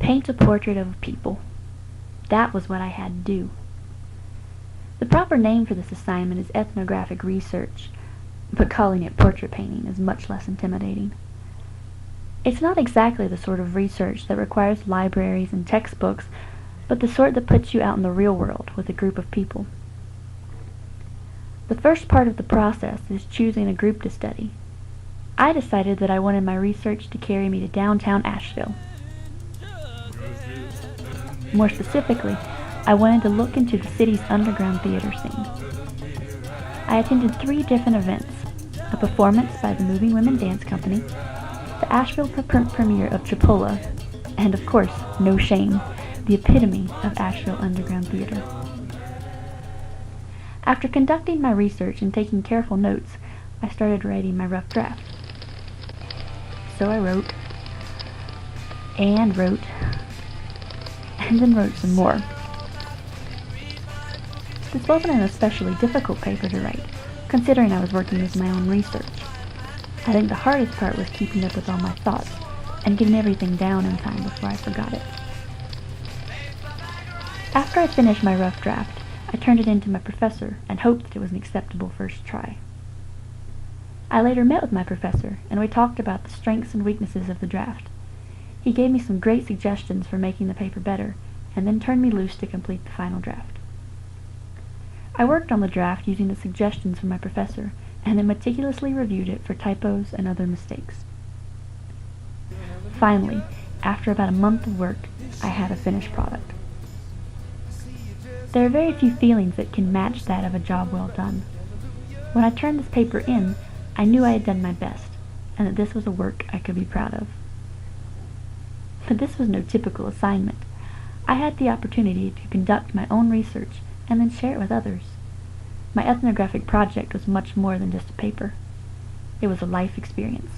Paint a portrait of a people. That was what I had to do. The proper name for this assignment is ethnographic research, but calling it portrait painting is much less intimidating. It's not exactly the sort of research that requires libraries and textbooks, but the sort that puts you out in the real world with a group of people. The first part of the process is choosing a group to study. I decided that I wanted my research to carry me to downtown Asheville. More specifically, I wanted to look into the city's underground theater scene. I attended 3 different events: a performance by the Moving Women Dance Company, the Asheville premiere of Chipola, and of course, No Shame, the epitome of Asheville underground theater. After conducting my research and taking careful notes, I started writing my rough draft. So I wrote, and wrote, and then wrote some more. This wasn't an especially difficult paper to write, considering I was working with my own research. I think the hardest part was keeping up with all my thoughts and getting everything down in time before I forgot it. After I finished my rough draft, I turned it in to my professor and hoped that it was an acceptable first try. I later met with my professor, and we talked about the strengths and weaknesses of the draft. He gave me some great suggestions for making the paper better, and then turned me loose to complete the final draft. I worked on the draft using the suggestions from my professor, and then meticulously reviewed it for typos and other mistakes. Finally, after about a month of work, I had a finished product. There are very few feelings that can match that of a job well done. When I turned this paper in, I knew I had done my best, and that this was a work I could be proud of. But this was no typical assignment. I had the opportunity to conduct my own research and then share it with others. My ethnographic project was much more than just a paper. It was a life experience.